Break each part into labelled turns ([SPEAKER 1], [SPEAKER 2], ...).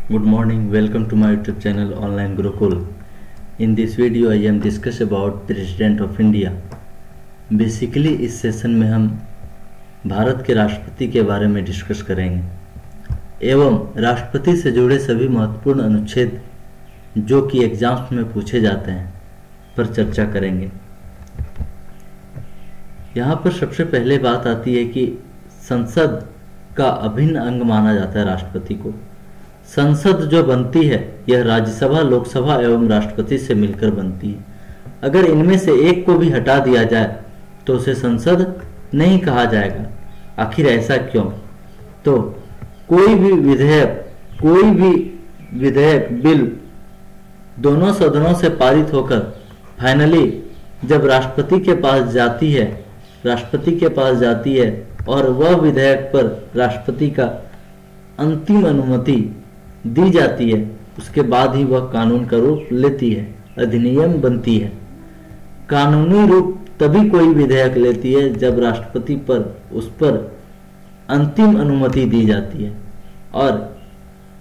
[SPEAKER 1] Good morning, welcome to my YouTube channel Online Gurukul. In this video I am discuss about President of India. Basically इस session में हम भारत के राष्ट्रपति के बारे में डिस्कस करेंगे एवं राष्ट्रपति से जुड़े सभी महत्वपूर्ण अनुच्छेद जो कि एग्जाम्स में पूछे जाते हैं पर चर्चा करेंगे। यहाँ पर सबसे पहले बात आती है कि संसद का अभिन्न अंग माना जाता है राष्ट्रपति को। संसद जो बनती है यह राज्यसभा, लोकसभा एवं राष्ट्रपति से मिलकर बनती है। अगर इनमें से एक को भी हटा दिया जाए तो उसे संसद नहीं कहा जाएगा। आखिर ऐसा क्यों? तो कोई भी विधेयक बिल दोनों सदनों से पारित होकर फाइनली जब राष्ट्रपति के पास जाती है और वह विधेयक पर राष्ट्रपति का अंतिम अनुमति दी जाती है, उसके बाद ही वह कानून का रूप लेती है, अधिनियम बनती है। कानूनी रूप तभी कोई विधेयक लेती है जब राष्ट्रपति पर उस पर अंतिम अनुमति दी जाती है और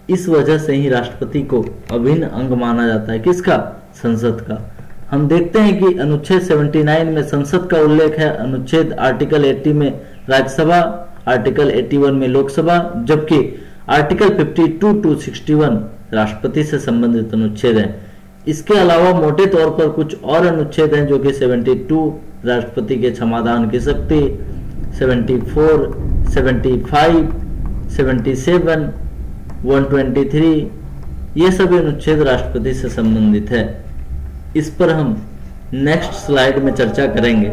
[SPEAKER 1] इस वजह से ही राष्ट्रपति को अभिन्न अंग माना जाता है। किसका? संसद का। हम देखते हैं कि अनुच्छेद 79 में संसद का उल्लेख है, अनुच्छेद आर्टिकल 80 में राज्यसभा, आर्टिकल 81 में लोकसभा, जबकि आर्टिकल 52 to 61 राष्ट्रपति से संबंधित अनुच्छेद हैं। इसके अलावा मोटे तौर पर कुछ और अनुच्छेद हैं जो कि 72 राष्ट्रपति के क्षमादान की शक्ति, 74, 75, 77, 123 ये सभी अनुच्छेद राष्ट्रपति से संबंधित है। इस पर हम नेक्स्ट स्लाइड में चर्चा करेंगे।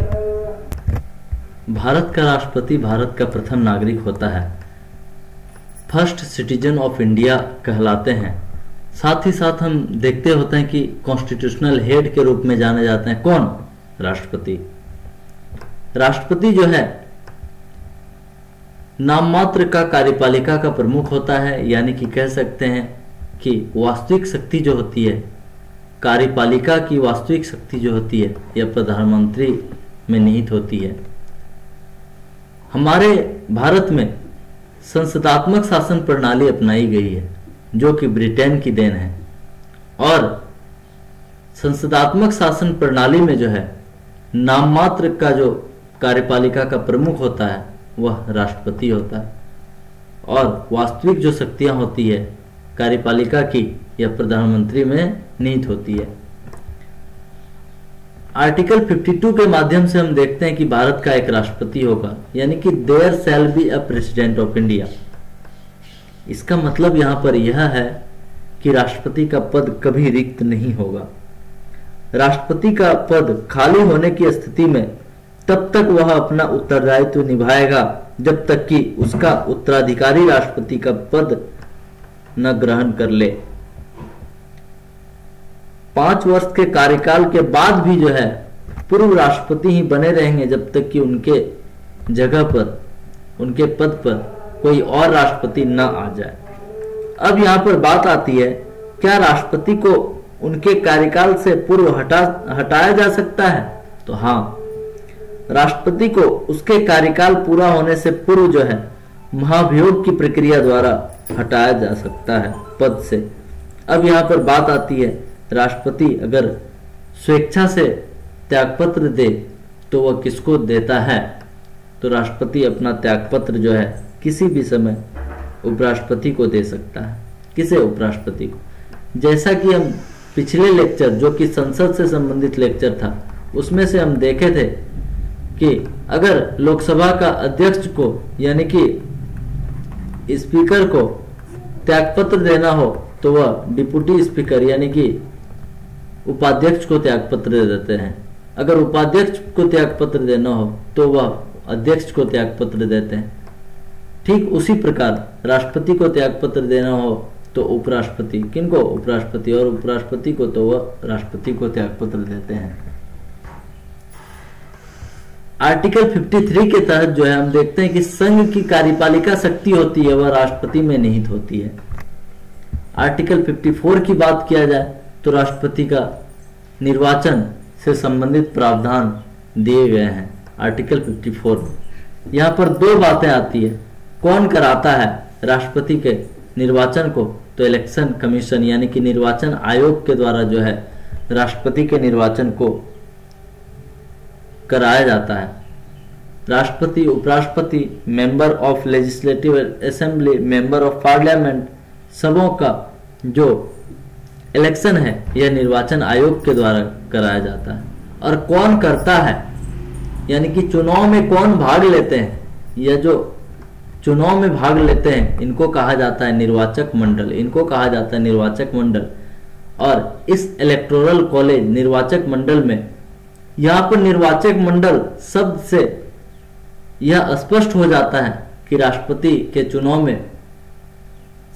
[SPEAKER 1] भारत का राष्ट्रपति भारत का प्रथम नागरिक होता है, फर्स्ट सिटीजन ऑफ इंडिया कहलाते हैं। साथ ही साथ हम देखते होते हैं कि कॉन्स्टिट्यूशनल हेड के रूप में जाने जाते हैं। कौन? राष्ट्रपति। राष्ट्रपति जो है नाम मात्र का कार्यपालिका का प्रमुख होता है, यानी कि कह सकते हैं कि वास्तविक शक्ति जो होती है, कार्यपालिका की वास्तविक शक्ति जो होती है यह प्रधानमंत्री में निहित होती है। हमारे भारत में संसदात्मक शासन प्रणाली अपनाई गई है जो कि ब्रिटेन की देन है और संसदात्मक शासन प्रणाली में जो है नाम मात्र का जो कार्यपालिका का प्रमुख होता है वह राष्ट्रपति होता है और वास्तविक जो शक्तियां होती है कार्यपालिका की यह प्रधानमंत्री में निहित होती है। आर्टिकल 52 के माध्यम से हम देखते हैं कि भारत का एक राष्ट्रपति होगा, यानी कि there shall be a president of India. इसका मतलब यहाँ पर यह है कि राष्ट्रपति का पद कभी रिक्त नहीं होगा। राष्ट्रपति का पद खाली होने की स्थिति में तब तक वह अपना उत्तरदायित्व निभाएगा जब तक कि उसका उत्तराधिकारी राष्ट्रपति का पद न ग्रहण कर ले। 5 वर्ष के कार्यकाल के बाद भी जो है पूर्व राष्ट्रपति ही बने रहेंगे जब तक कि उनके जगह पर, उनके पद पर कोई और राष्ट्रपति न आ जाए। अब यहाँ पर बात आती है, क्या राष्ट्रपति को उनके कार्यकाल से पूर्व हटाया जा सकता है? तो हाँ, राष्ट्रपति को उसके कार्यकाल पूरा होने से पूर्व जो है महाभियोग की प्रक्रिया द्वारा हटाया जा सकता है पद से। अब यहाँ पर बात आती है, राष्ट्रपति अगर स्वेच्छा से त्यागपत्र दे तो वह किसको देता है? तो राष्ट्रपति अपना त्यागपत्र जो है किसी भी समय उपराष्ट्रपति को दे सकता है। किसे? उपराष्ट्रपति को। जैसा कि हम पिछले लेक्चर जो कि संसद से संबंधित लेक्चर था उसमें से हम देखे थे कि अगर लोकसभा का अध्यक्ष को यानी कि स्पीकर को त्यागपत्र देना हो तो वह डिप्टी स्पीकर यानी कि उपाध्यक्ष को त्यागपत्र दे देते हैं। अगर उपाध्यक्ष को त्यागपत्र देना हो तो वह अध्यक्ष को त्यागपत्र देते हैं। ठीक उसी प्रकार राष्ट्रपति को त्यागपत्र देना हो तो उपराष्ट्रपति, किनको? उपराष्ट्रपति, और उपराष्ट्रपति को तो वह राष्ट्रपति को त्यागपत्र देते हैं। आर्टिकल 53 के तहत जो है हम देखते हैं कि संघ की कार्यपालिका शक्ति होती है वह राष्ट्रपति में निहित होती है। आर्टिकल 54 की बात किया जाए तो राष्ट्रपति का निर्वाचन से संबंधित प्रावधान दिए गए हैं आर्टिकल 54 में। यहाँ पर दो बातें आती है, कौन कराता है राष्ट्रपति के निर्वाचन को, तो इलेक्शन कमीशन यानी कि निर्वाचन आयोग के द्वारा जो है राष्ट्रपति के निर्वाचन को कराया जाता है। राष्ट्रपति, उपराष्ट्रपति, member of legislative assembly, member of parliament, सबों का जो इलेक्शन है यह निर्वाचन आयोग के द्वारा कराया जाता है। और कौन करता है, यानी कि चुनाव में कौन भाग लेते हैं, यह जो चुनाव में भाग लेते हैं इनको कहा जाता है निर्वाचक मंडल, इनको कहा जाता है निर्वाचक मंडल। और इस इलेक्टोरल कॉलेज निर्वाचक मंडल में, यहाँ पर निर्वाचक मंडल शब्द से यह स्पष्ट हो जाता है कि राष्ट्रपति के चुनाव में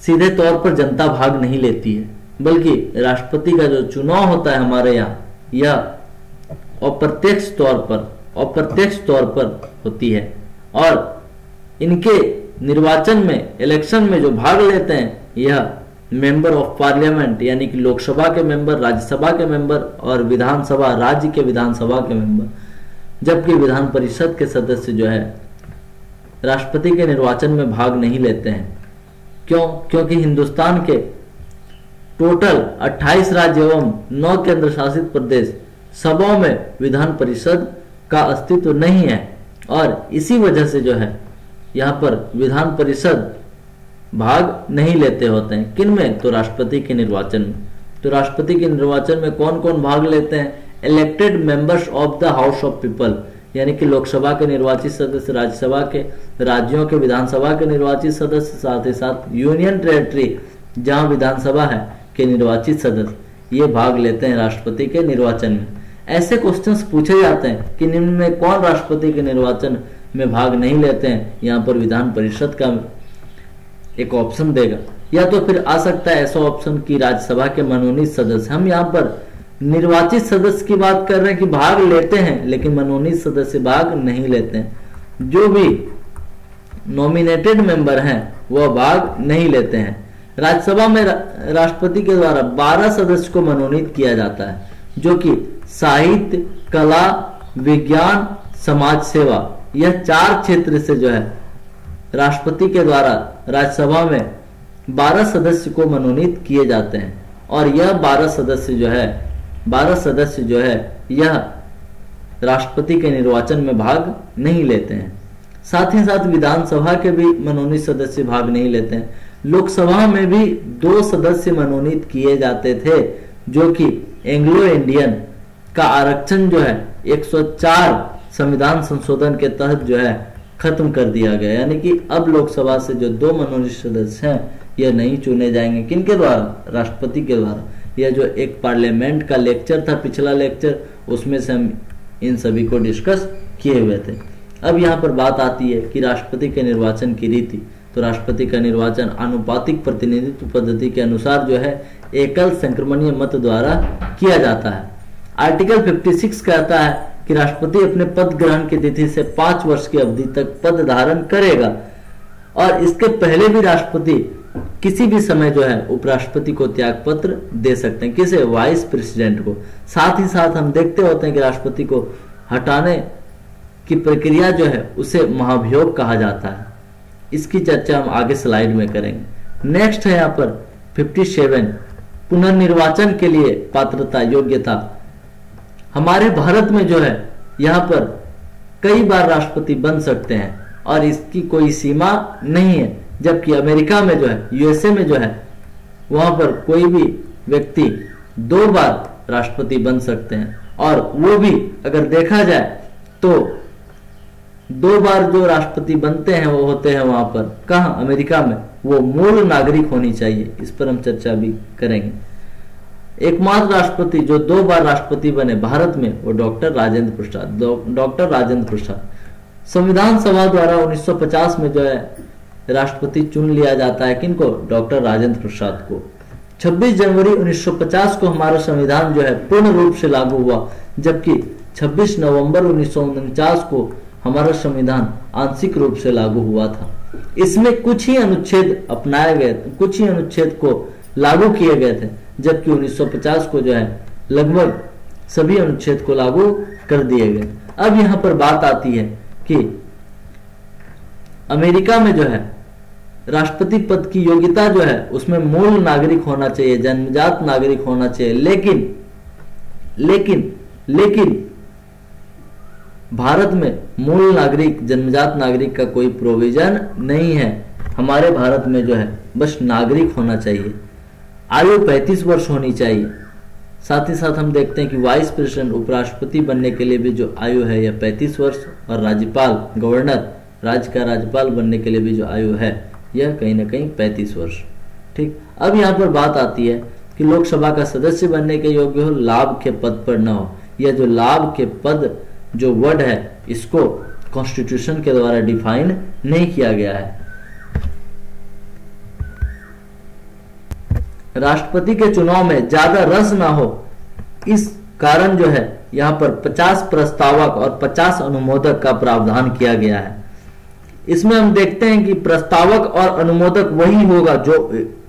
[SPEAKER 1] सीधे तौर पर जनता भाग नहीं लेती है, बल्कि राष्ट्रपति का जो चुनाव होता है हमारे यहाँ, यह अप्रत्यक्ष तौर पर होती है। और इनके निर्वाचन में, इलेक्शन में जो भाग लेते हैं यह मेंबर ऑफ पार्लियामेंट यानी कि लोकसभा के मेंबर, राज्यसभा के मेंबर और विधानसभा, राज्य के विधानसभा के मेंबर, जबकि विधान परिषद के सदस्य जो है राष्ट्रपति के निर्वाचन में भाग नहीं लेते हैं। क्यों? क्योंकि हिंदुस्तान के टोटल 28 राज्य एवं 9 केंद्र शासित प्रदेश सबों में विधान परिषद का अस्तित्व नहीं है, और इसी वजह से जो है यहाँ पर विधान परिषद भाग नहीं लेते होते हैं। किन में? तो राष्ट्रपति के निर्वाचन में। तो राष्ट्रपति के निर्वाचन में कौन कौन भाग लेते हैं? Elected members of the house of people, यानी कि लोकसभा के निर्वाचित सदस्य, राज्यसभा के, राज्यों के विधानसभा के निर्वाचित सदस्य, साथ ही साथ यूनियन टेरिटरी जहां विधानसभा है के निर्वाचित सदस्य, ये भाग लेते हैं राष्ट्रपति के निर्वाचन में। ऐसे क्वेश्चंस पूछे जाते हैं कि निम्न में कौन राष्ट्रपति के निर्वाचन में भाग नहीं लेते हैं, यहाँ पर विधान परिषद का एक ऑप्शन देगा। या तो फिर आ सकता है ऐसा ऑप्शन कि राज्यसभा के मनोनीत सदस्य। हम यहाँ पर निर्वाचित सदस्य की बात कर रहे हैं कि भाग लेते हैं, लेकिन मनोनीत सदस्य भाग नहीं लेते हैं। जो भी नॉमिनेटेड मेंबर हैं वह भाग नहीं लेते हैं। राज्यसभा में राष्ट्रपति के द्वारा 12 सदस्य को मनोनीत किया जाता है, जो कि साहित्य, कला, विज्ञान, समाज सेवा, यह 4 क्षेत्र से जो है राष्ट्रपति के द्वारा राज्यसभा में 12 सदस्य को मनोनीत किए जाते हैं। और यह 12 सदस्य जो है यह राष्ट्रपति के निर्वाचन में भाग नहीं लेते हैं। साथ ही साथ विधानसभा के भी मनोनीत सदस्य भाग नहीं लेते हैं। लोकसभा में भी 2 सदस्य मनोनीत किए जाते थे, जो कि एंग्लो इंडियन का आरक्षण जो है 104 संविधान संशोधन के तहत जो है खत्म कर दिया गया। यानी कि अब लोकसभा से जो 2 मनोनीत सदस्य हैं यह नहीं चुने जाएंगे। किनके द्वारा? राष्ट्रपति के द्वारा। यह जो एक पार्लियामेंट का लेक्चर था, पिछला लेक्चर, उसमें से हम इन सभी को डिस्कस किए हुए थे। अब यहाँ पर बात आती है कि राष्ट्रपति के निर्वाचन की रीति। तो राष्ट्रपति का निर्वाचन आनुपातिक प्रतिनिधित्व पद्धति के अनुसार जो है एकल संक्रमणीय मत द्वारा किया जाता है। आर्टिकल 56 कहता है कि राष्ट्रपति अपने पद ग्रहण की तिथि से 5 वर्ष की अवधि तक पद धारण करेगा, और इसके पहले भी राष्ट्रपति किसी भी समय जो है उपराष्ट्रपति को त्याग पत्र दे सकते हैं। किसे? वाइस प्रेसिडेंट को। साथ ही साथ हम देखते होते हैं कि राष्ट्रपति को हटाने की प्रक्रिया जो है उसे महाभियोग कहा जाता है। इसकी चर्चा हम आगे स्लाइड में करेंगे। नेक्स्ट है यहाँ पर 57 पुनर्निर्वाचन के लिए पात्रता योग्यता। हमारे भारत में जो है यहाँ पर कई बार राष्ट्रपति बन सकते हैं और इसकी कोई सीमा नहीं है, जबकि अमेरिका में जो है, यूएसए में जो है, वहां पर कोई भी व्यक्ति 2 बार राष्ट्रपति बन सकते हैं। और वो भी अगर देखा जाए तो 2 बार जो राष्ट्रपति बनते हैं वो होते हैं वहां पर, कहाँ? अमेरिका में। वो मूल नागरिक होनी चाहिए। इस पर हम चर्चा भी करेंगे। एकमात्र राष्ट्रपति जो 2 बार राष्ट्रपति बने भारत में वो डॉक्टर राजेंद्र प्रसाद। संविधान सभा द्वारा 1950 में जो है राष्ट्रपति चुन लिया जाता है। किनको? डॉक्टर राजेंद्र प्रसाद को। 26 जनवरी 1950 को हमारा संविधान जो है पूर्ण रूप से लागू हुआ, जबकि 26 नवंबर 1949 को हमारा संविधान आंशिक रूप से लागू हुआ था। इसमें कुछ ही अनुच्छेद अपनाए गए, कुछ ही अनुच्छेद को लागू किए गए थे, जबकि 1950 को जो है लगभग सभी अनुच्छेद को लागू कर दिए गए। अब यहाँ पर बात आती है कि अमेरिका में जो है राष्ट्रपति पद की योग्यता जो है उसमें मूल नागरिक होना चाहिए, जन्मजात नागरिक होना चाहिए। लेकिन लेकिन लेकिन भारत में मूल नागरिक, जन्मजात नागरिक का कोई प्रोविजन नहीं है। हमारे भारत में जो है बस नागरिक होना चाहिए। आयु 35 वर्ष होनी चाहिए। साथ ही साथ हम देखते हैं कि वाइस प्रेसिडेंट, उपराष्ट्रपति बनने के लिए भी जो आयु है यह 35 वर्ष, और राज्यपाल, गवर्नर, राज्य का राज्यपाल बनने के लिए भी जो आयु है यह कहीं ना कहीं 35 वर्ष। ठीक, अब यहाँ पर बात आती है कि लोकसभा का सदस्य बनने के योग्य हो, लाभ के पद पर न हो। यह जो लाभ के पद जो वर्ड है इसको कॉन्स्टिट्यूशन के द्वारा डिफाइन नहीं किया गया है। राष्ट्रपति के चुनाव में ज्यादा रस ना हो, इस कारण जो है यहाँ पर 50 प्रस्तावक और 50 अनुमोदक का प्रावधान किया गया है। इसमें हम देखते हैं कि प्रस्तावक और अनुमोदक वही होगा जो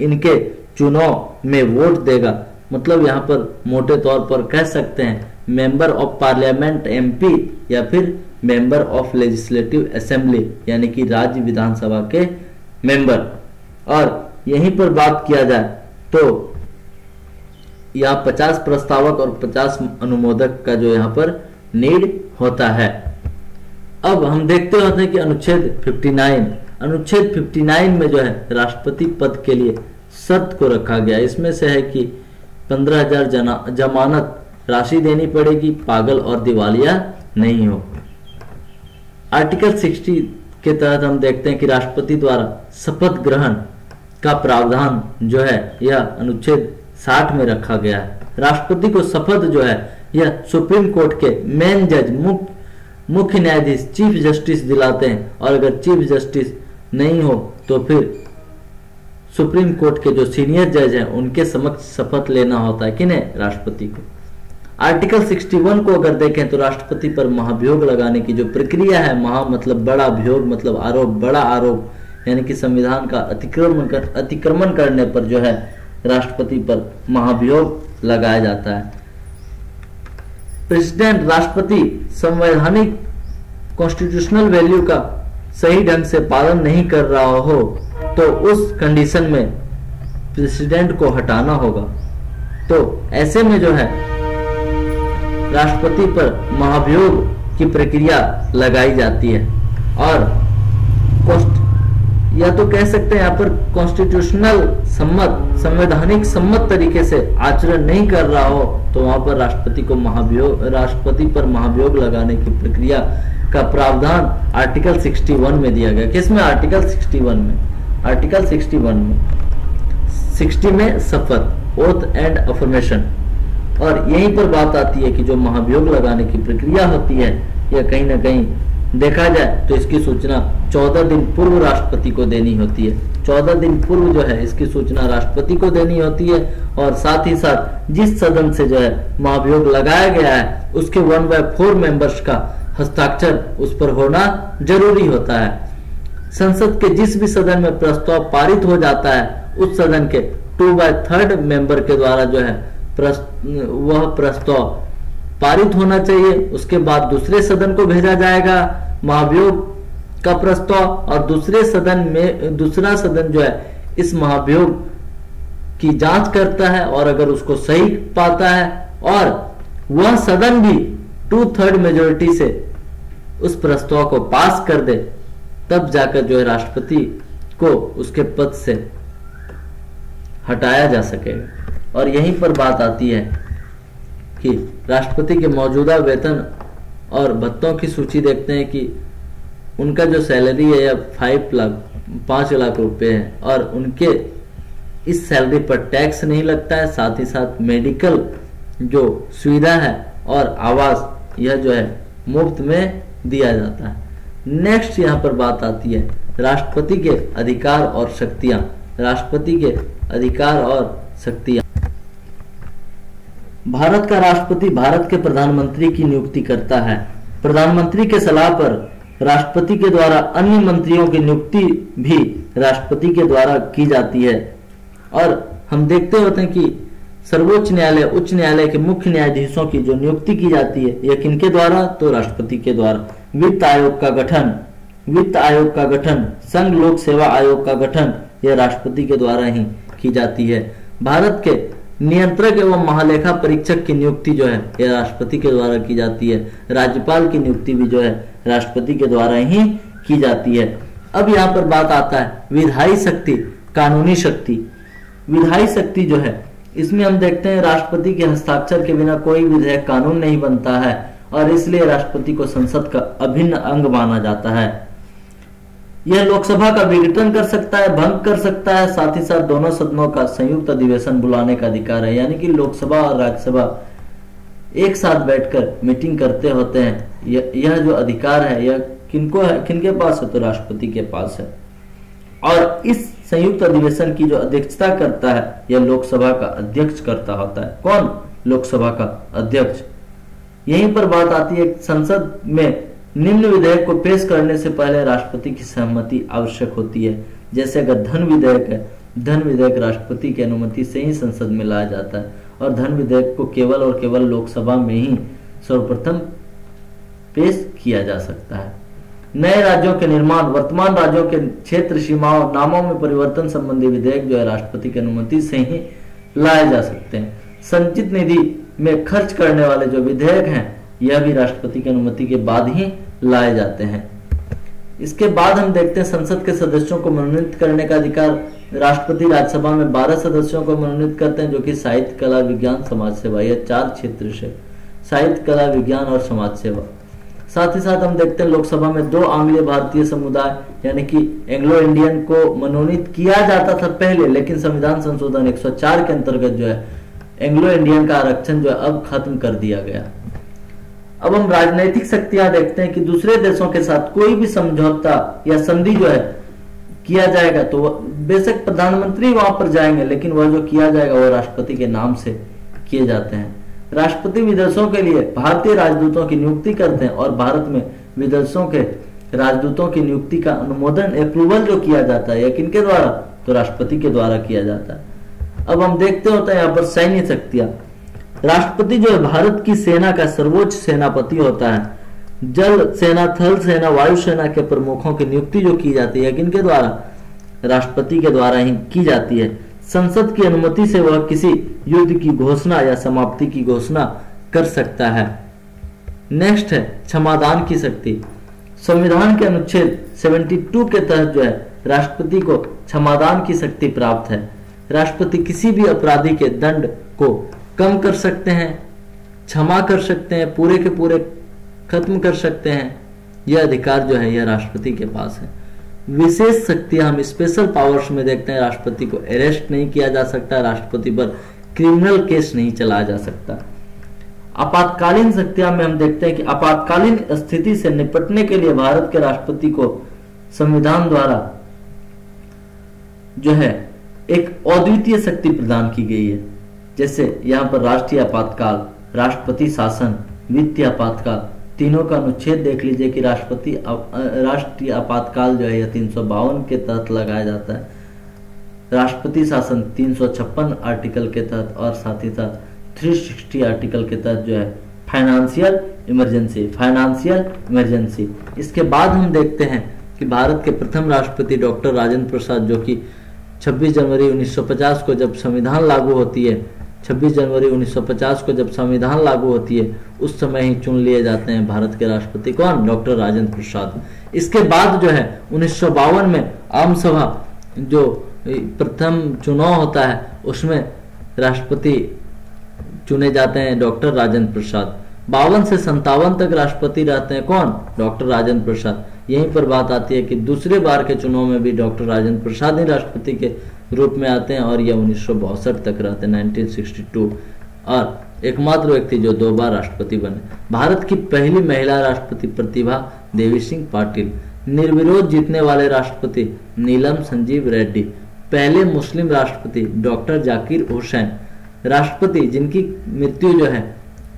[SPEAKER 1] इनके चुनाव में वोट देगा। मतलब यहाँ पर मोटे तौर पर कह सकते हैं मेंबर ऑफ पार्लियामेंट एमपी या फिर मेंबर ऑफ लेजिस्लेटिव असेंबली यानी कि राज्य विधानसभा के मेंबर। और यहीं पर बात किया जाए तो यहाँ 50 प्रस्तावक और 50 अनुमोदक का जो यहाँ पर नीड होता है। अब हम देखते होते हैं कि अनुच्छेद 59 में जो है राष्ट्रपति पद के लिए शर्त को रखा गया। इसमें से है कि 15,000 जमानत राशि देनी पड़ेगी, पागल और दिवालिया नहीं हो। आर्टिकल 60 के तहत हम देखते हैं कि राष्ट्रपति द्वारा शपथ ग्रहण का प्रावधान जो है यह अनुच्छेद 60 में रखा गया है। राष्ट्रपति को शपथ जो है यह सुप्रीम कोर्ट के मेन जज, मुख्य न्यायाधीश, चीफ जस्टिस दिलाते हैं, और अगर चीफ जस्टिस नहीं हो तो फिर सुप्रीम कोर्ट के जो सीनियर जज हैं उनके समक्ष शपथ लेना होता है। किन्हें? राष्ट्रपति को। आर्टिकल 61 को अगर देखें तो राष्ट्रपति पर महाभियोग लगाने की जो प्रक्रिया है, महा मतलब बड़ा, अभियोग मतलब आरोप, बड़ा आरोप, यानी कि संविधान का अतिक्रमण करने पर जो है राष्ट्रपति पर महाभियोग लगाया जाता है। प्रेसिडेंट, राष्ट्रपति संवैधानिक कॉन्स्टिट्यूशनल वैल्यू का सही ढंग से पालन नहीं कर रहा हो तो उस कंडीशन में प्रेसिडेंट को हटाना होगा। तो ऐसे में जो है राष्ट्रपति पर महाभियोग की प्रक्रिया लगाई जाती है। और या तो कह सकते हैं यहाँ पर कॉन्स्टिट्यूशनल सम्मत, संवैधानिक सम्मत तरीके से आचरण नहीं कर रहा हो तो वहां पर राष्ट्रपति पर महाभियोग लगाने की प्रक्रिया का प्रावधान आर्टिकल 61 में दिया गया। किसमें? आर्टिकल 61 में। आर्टिकल 61 में 60 में शपथ, ओथ एंड अफर्मेशन। और यहीं पर बात आती है कि जो महाभियोग लगाने की प्रक्रिया होती है यह कहीं ना कहीं देखा जाए तो इसकी सूचना 14 दिन पूर्व राष्ट्रपति को देनी होती है। 14 दिन पूर्व जो है इसकी सूचना राष्ट्रपति को देनी होती है। और साथ ही साथ जिस सदन से जो है महाभियोग लगाया गया है उसके 1/4 मेंबर्स का हस्ताक्षर उस पर होना जरूरी होता है। संसद के जिस भी सदन में प्रस्ताव पारित हो जाता है उस सदन के 2/3 मेंबर के द्वारा जो है वह प्रस्ताव पारित होना चाहिए। उसके बाद दूसरे सदन को भेजा जाएगा महाभियोग का प्रस्ताव, और दूसरे सदन में दूसरा सदन जो है इस महाभियोग की जांच करता है और अगर उसको सही पाता है और वह सदन भी 2/3 मेजोरिटी से उस प्रस्ताव को पास कर दे तब जाकर जो है राष्ट्रपति को उसके पद से हटाया जा सकेगा। और यहीं पर बात आती है कि राष्ट्रपति के मौजूदा वेतन और भत्तों की सूची देखते हैं कि उनका जो सैलरी है यह 5 लाख रुपए है और उनके इस सैलरी पर टैक्स नहीं लगता है। साथ ही साथ मेडिकल जो सुविधा है और आवास यह जो है मुफ्त में दिया जाता है। नेक्स्ट यहाँ पर बात आती है राष्ट्रपति के अधिकार और शक्तियां। राष्ट्रपति के अधिकार और शक्तियां। भारत का राष्ट्रपति भारत के प्रधानमंत्री की नियुक्ति करता है। प्रधानमंत्री के सलाह पर राष्ट्रपति के द्वारा अन्य मंत्रियों की नियुक्ति भी राष्ट्रपति के द्वारा की जाती है। और हम देखते होते हैं कि सर्वोच्च न्यायालय, उच्च न्यायालय के मुख्य न्यायाधीशों की जो नियुक्ति की जाती है यह किनके द्वारा? तो राष्ट्रपति के द्वारा। वित्त आयोग का गठन वित्त आयोग का गठन, संघ लोक सेवा आयोग का गठन यह राष्ट्रपति के द्वारा ही की जाती है। भारत के नियंत्रक एवं महालेखा परीक्षक की नियुक्ति जो है यह राष्ट्रपति के द्वारा की जाती है। राज्यपाल की नियुक्ति भी जो है राष्ट्रपति के द्वारा ही की जाती है। अब यहाँ पर बात आता है विधायी शक्ति, कानूनी शक्ति। विधायी शक्ति जो है इसमें हम देखते हैं राष्ट्रपति के हस्ताक्षर के बिना कोई विधेयक कानून नहीं बनता है और इसलिए राष्ट्रपति को संसद का अभिन्न अंग माना जाता है। यह लोकसभा का विघटन कर सकता है, भंग कर सकता है, साथ ही साथ दोनों सदनों का संयुक्त अधिवेशन बुलाने का अधिकार है। यानी कि लोकसभा और राज्यसभा एक साथ बैठकर मीटिंग करते होते हैं। यह जो अधिकार है यह किनको है, किनके पास है? तो राष्ट्रपति के पास है। और इस संयुक्त अधिवेशन की जो अध्यक्षता करता है यह लोकसभा का अध्यक्ष करता होता है। कौन? लोकसभा का अध्यक्ष। यहीं पर बात आती है संसद में निम्न विधेयक को पेश करने से पहले राष्ट्रपति की सहमति आवश्यक होती है। जैसे अगर धन विधेयक है, धन विधेयक राष्ट्रपति की अनुमति से ही संसद में लाया जाता है और धन विधेयक को केवल और केवल लोकसभा में ही सर्वप्रथम पेश किया जा सकता है। नए राज्यों के निर्माण, वर्तमान राज्यों के क्षेत्र सीमाओं, नामों में परिवर्तन संबंधी विधेयक जो है राष्ट्रपति की अनुमति से ही लाए जा सकते हैं। संचित निधि में खर्च करने वाले जो विधेयक हैं यह भी राष्ट्रपति की अनुमति के बाद ही लाए जाते हैं। इसके बाद हम देखते हैं संसद के सदस्यों को मनोनीत करने का अधिकार। राष्ट्रपति राज्यसभा में 12 सदस्यों को मनोनीत करते हैं जो कि साहित्य, कला, विज्ञान, समाज सेवा, यह 4 क्षेत्र से साहित्य, कला, विज्ञान और समाज सेवा। साथ ही साथ हम देखते हैं लोकसभा में 2 आंग्लीय भारतीय समुदाय यानी कि एंग्लो इंडियन को मनोनीत किया जाता था पहले, लेकिन संविधान संशोधन 104 के अंतर्गत जो है एंग्लो इंडियन का आरक्षण जो है अब खत्म कर दिया गया। अब हम राजनीतिक शक्तियां देखते हैं कि दूसरे देशों के साथ कोई भी समझौता या संधि जो है किया जाएगा तो बेशक प्रधानमंत्री वहां पर जाएंगे, लेकिन वह जो किया जाएगा वह राष्ट्रपति के नाम से किए जाते हैं। राष्ट्रपति विदेशों के लिए भारतीय राजदूतों की नियुक्ति करते हैं और भारत में विदेशों के राजदूतों की नियुक्ति का अनुमोदन, अप्रूवल जो किया जाता है यह किनके द्वारा? तो राष्ट्रपति के द्वारा किया जाता है। अब हम देखते होते हैं यहाँ पर सैन्य शक्तियां। राष्ट्रपति जो है भारत की सेना का सर्वोच्च सेनापति होता है। जल सेना, थल सेना, वायु सेना के प्रमुखों की नियुक्ति जो की जाती है किनके द्वारा? राष्ट्रपति के द्वारा ही की जाती है। संसद की अनुमति से वह किसी युद्ध की घोषणा या समाप्ति की घोषणा कर सकता है। नेक्स्ट है क्षमादान की शक्ति। संविधान के अनुच्छेद 72 के तहत जो है राष्ट्रपति को क्षमादान की शक्ति प्राप्त है। राष्ट्रपति किसी भी अपराधी के दंड को कम कर सकते हैं, क्षमा कर सकते हैं, पूरे के पूरे खत्म कर सकते हैं। यह अधिकार जो है यह राष्ट्रपति के पास है। विशेष शक्तियां हम स्पेशल पावर्स में देखते हैं राष्ट्रपति को अरेस्ट नहीं किया जा सकता, राष्ट्रपति पर क्रिमिनल केस नहीं चलाया जा सकता। आपातकालीन शक्तियां में हम देखते हैं कि आपातकालीन स्थिति से निपटने के लिए भारत के राष्ट्रपति को संविधान द्वारा जो है एक अद्वितीय शक्ति प्रदान की गई है। जैसे यहाँ पर राष्ट्रीय आपातकाल, राष्ट्रपति शासन, वित्तीय आपातकाल, तीनों का अनुच्छेद देख लीजिए कि राष्ट्रीय आपातकाल जो है यह 352 के तहत लगाया जाता है। राष्ट्रपति शासन 356 आर्टिकल के तहत और साथ ही साथ 360 आर्टिकल के तहत जो है फाइनेंशियल इमरजेंसी। इसके बाद हम देखते हैं कि भारत के प्रथम राष्ट्रपति डॉक्टर राजेंद्र प्रसाद जो कि 26 जनवरी 1950 को जब संविधान लागू होती है, 26 जनवरी 1950 को जब संविधान लागू होती है उस समय ही चुन लिए जाते हैं भारत के राष्ट्रपति। कौन? डॉक्टर राजेंद्र प्रसाद। इसके बाद जो है 1952 में आम सभा जो प्रथम चुनाव होता है उसमें राष्ट्रपति चुने जाते हैं डॉक्टर राजेंद्र प्रसाद। 52 से 57 तक राष्ट्रपति रहते हैं। कौन? डॉक्टर राजेंद्र प्रसाद। यहीं पर बात आती है कि दूसरे बार के चुनाव में भी डॉक्टर राजेंद्र प्रसाद ही राष्ट्रपति के रूप में आते हैं और यह 1962 तक रहते हैं, 1962, और एकमात्र व्यक्ति जो 2 बार राष्ट्रपति बने। भारत की पहली महिला राष्ट्रपति प्रतिभा देवी सिंह पाटिल। निर्विरोध जीतने वाले राष्ट्रपति नीलम संजीव रेड्डी। पहले मुस्लिम राष्ट्रपति डॉक्टर जाकिर हुसैन। राष्ट्रपति जिनकी मृत्यु जो है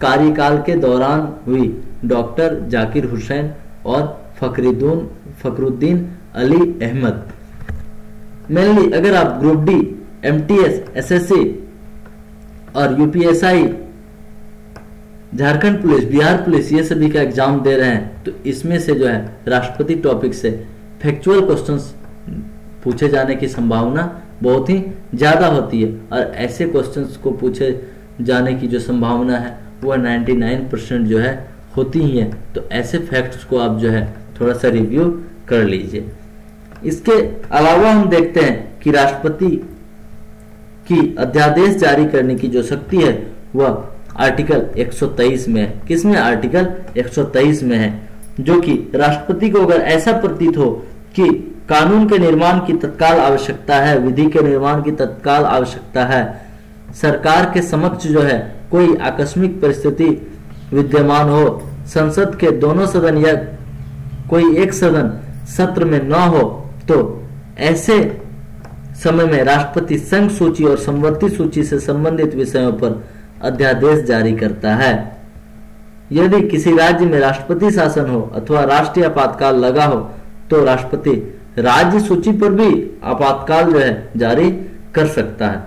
[SPEAKER 1] कार्यकाल के दौरान हुई, डॉक्टर जाकिर हुसैन और फखरुद्दीन अली अहमद। मेनली अगर आप ग्रुप डी, MTS, SSC और UPSI Jharkhand police, Bihar police, ये सभी का एग्जाम दे रहे हैं, तो इसमें से जो है राष्ट्रपति टॉपिक से फैक्चुअल क्वेश्चंस पूछे जाने की संभावना बहुत ही ज्यादा होती है, और ऐसे क्वेश्चंस को पूछे जाने की जो संभावना है वो 99% जो है होती ही है। तो ऐसे फैक्ट्स को आप जो है थोड़ा सा रिव्यू कर लीजिए। इसके अलावा हम देखते हैं कि राष्ट्रपति की अध्यादेश जारी करने की जो शक्ति है वह आर्टिकल 123 में है। किसमें? आर्टिकल 123 में है, जो कि राष्ट्रपति को अगर ऐसा प्रतीत हो कि कानून के निर्माण की तत्काल आवश्यकता है, विधि के निर्माण की तत्काल आवश्यकता है, सरकार के समक्ष जो है कोई आकस्मिक परिस्थिति विद्यमान हो, संसद के दोनों सदन या कोई एक सदन सत्र में न हो, तो ऐसे समय में राष्ट्रपति संघ सूची और समवर्ती सूची से संबंधित विषयों पर अध्यादेश जारी करता है। यदि किसी राज्य में राष्ट्रपति शासन हो अथवा राष्ट्रीय आपातकाल लगा हो तो राष्ट्रपति राज्य सूची पर भी आपातकाल जो है जारी कर सकता है,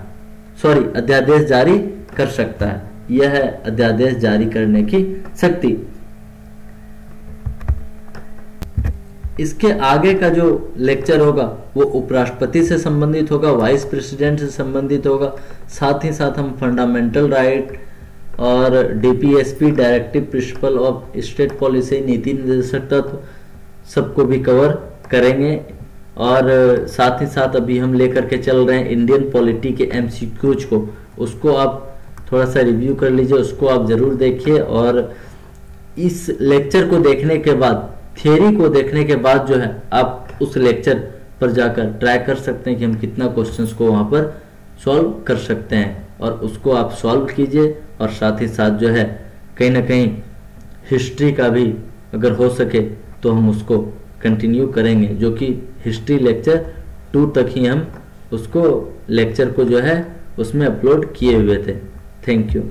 [SPEAKER 1] अध्यादेश जारी कर सकता है। यह है अध्यादेश जारी करने की शक्ति। इसके आगे का जो लेक्चर होगा वो उपराष्ट्रपति से संबंधित होगा, वाइस प्रेसिडेंट से संबंधित होगा, साथ ही साथ हम फंडामेंटल राइट और DPSP, directive principle of state policy, नीति निर्देशक तत्व, सबको भी कवर करेंगे। और साथ ही साथ अभी हम लेकर के चल रहे हैं इंडियन पॉलिटी के एमसीक्यूज को, उसको आप थोड़ा सा रिव्यू कर लीजिए, उसको आप जरूर देखिए। और इस लेक्चर को देखने के बाद, थियरी को देखने के बाद जो है आप उस लेक्चर पर जाकर ट्राई कर सकते हैं कि हम कितना क्वेश्चंस को वहां पर सॉल्व कर सकते हैं, और उसको आप सॉल्व कीजिए। और साथ ही साथ जो है कहीं ना कहीं हिस्ट्री का भी अगर हो सके तो हम उसको कंटिन्यू करेंगे, जो कि हिस्ट्री लेक्चर 2 तक ही हम उसको लेक्चर को जो है उसमें अपलोड किए हुए थे। Thank you.